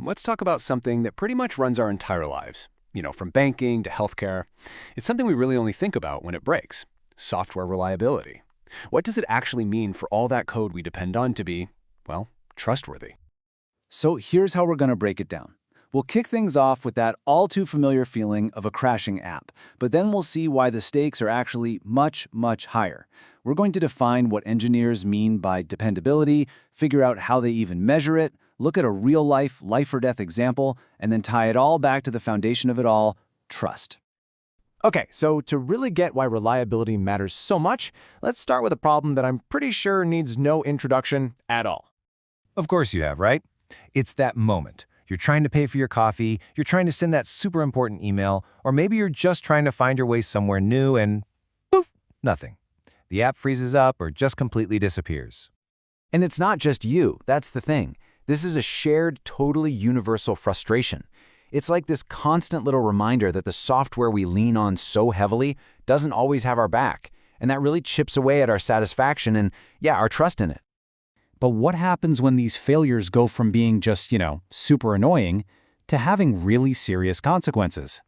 let's talk about something that pretty much runs our entire lives. From banking to healthcare. It's something we really only think about when it breaks. Software reliability. What does it actually mean for all that code we depend on to be, well, trustworthy? So here's how we're going to break it down. We'll kick things off with that all-too-familiar feeling of a crashing app, but then we'll see why the stakes are actually much, much higher. We're going to define what engineers mean by dependability, figure out how they even measure it, look at a real-life, life-or-death example, and then tie it all back to the foundation of it all, trust. Okay, so to really get why reliability matters so much, let's start with a problem that I'm pretty sure needs no introduction at all. Of course you have, right? It's that moment. You're trying to pay for your coffee, you're trying to send that super important email, or maybe you're just trying to find your way somewhere new and poof, nothing. The app freezes up or just completely disappears. And it's not just you, that's the thing. This is a shared, totally universal frustration. It's like this constant little reminder that the software we lean on so heavily doesn't always have our back, and that really chips away at our satisfaction and, our trust in it. But what happens when these failures go from being just, super annoying to having really serious consequences?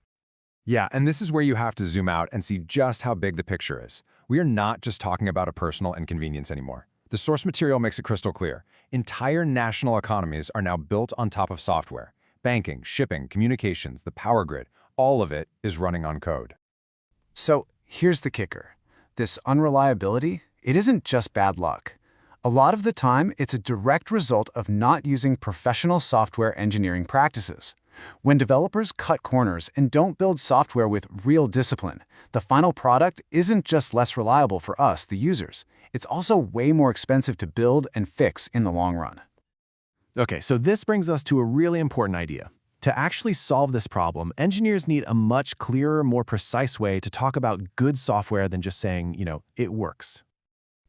Yeah, and this is where you have to zoom out and see just how big the picture is. We are not just talking about a personal inconvenience anymore. The source material makes it crystal clear. Entire national economies are now built on top of software. Banking, shipping, communications, the power grid, all of it is running on code. So here's the kicker. This unreliability, it isn't just bad luck. A lot of the time, it's a direct result of not using professional software engineering practices. When developers cut corners and don't build software with real discipline, the final product isn't just less reliable for us, the users. It's also way more expensive to build and fix in the long run. Okay, so this brings us to a really important idea. To actually solve this problem, engineers need a much clearer, more precise way to talk about good software than just saying, it works.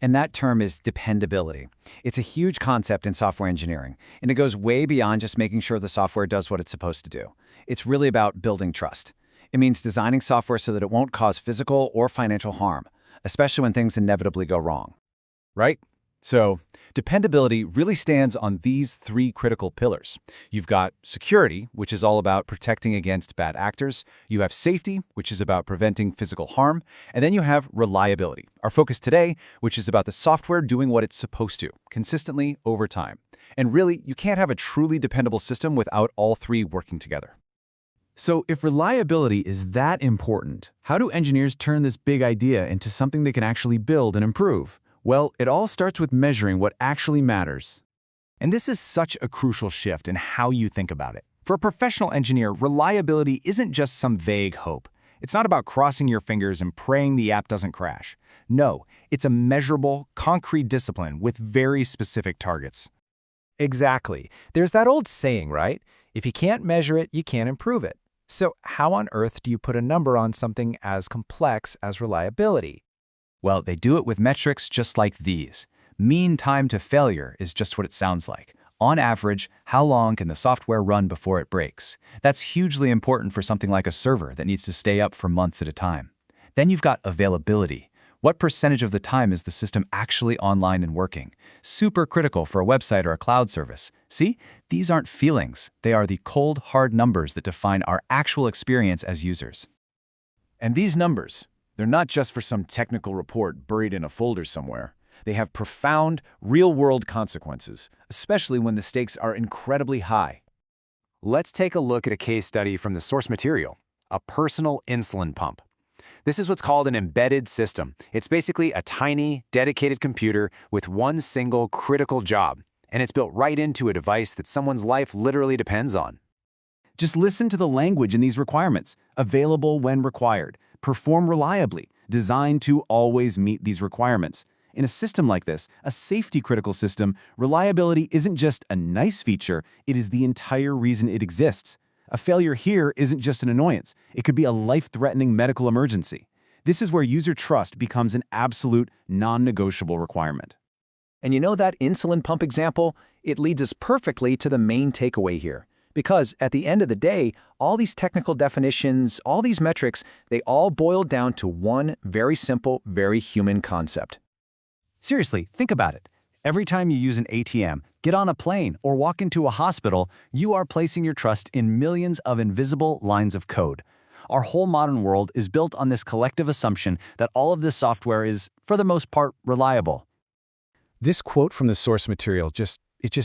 And that term is dependability. It's a huge concept in software engineering, and it goes way beyond just making sure the software does what it's supposed to do. It's really about building trust. It means designing software so that it won't cause physical or financial harm, especially when things inevitably go wrong. Right? So, dependability really stands on these three critical pillars. You've got security, which is all about protecting against bad actors. You have safety, which is about preventing physical harm. And then you have reliability, our focus today, which is about the software doing what it's supposed to, consistently over time. And really, you can't have a truly dependable system without all three working together. So if reliability is that important, how do engineers turn this big idea into something they can actually build and improve? Well, it all starts with measuring what actually matters. And this is such a crucial shift in how you think about it. For a professional engineer, reliability isn't just some vague hope. It's not about crossing your fingers and praying the app doesn't crash. No, it's a measurable, concrete discipline with very specific targets. Exactly. There's that old saying, right? If you can't measure it, you can't improve it. So how on earth do you put a number on something as complex as reliability? Well, they do it with metrics just like these. Mean time to failure is just what it sounds like. On average, how long can the software run before it breaks? That's hugely important for something like a server that needs to stay up for months at a time. Then you've got availability. What percentage of the time is the system actually online and working? Super critical for a website or a cloud service. See, these aren't feelings. They are the cold, hard numbers that define our actual experience as users. And these numbers, they're not just for some technical report buried in a folder somewhere. They have profound, real-world consequences, especially when the stakes are incredibly high. Let's take a look at a case study from the source material, a personal insulin pump. This is what's called an embedded system. It's basically a tiny, dedicated computer with one single critical job, and it's built right into a device that someone's life literally depends on. Just listen to the language in these requirements. Available when required. Perform reliably. Designed to always meet these requirements. In a system like this, a safety-critical system, reliability isn't just a nice feature, it is the entire reason it exists. A failure here isn't just an annoyance. It could be a life-threatening medical emergency. This is where user trust becomes an absolute, non-negotiable requirement. And you know that insulin pump example? It leads us perfectly to the main takeaway here. Because at the end of the day, all these technical definitions, all these metrics, they all boil down to one very simple, very human concept. Seriously, think about it. Every time you use an ATM, get on a plane, or walk into a hospital, you are placing your trust in millions of invisible lines of code. Our whole modern world is built on this collective assumption that all of this software is, for the most part, reliable. This quote from the source material just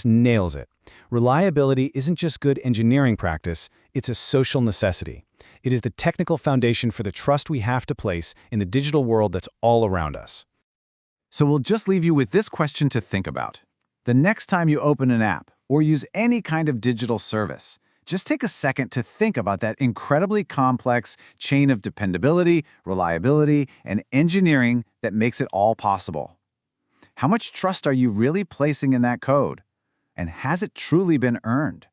nails it. Reliability isn't just good engineering practice, it's a social necessity. It is the technical foundation for the trust we have to place in the digital world that's all around us. So we'll just leave you with this question to think about. The next time you open an app or use any kind of digital service, just take a second to think about that incredibly complex chain of dependability, reliability, and engineering that makes it all possible. How much trust are you really placing in that code? And has it truly been earned?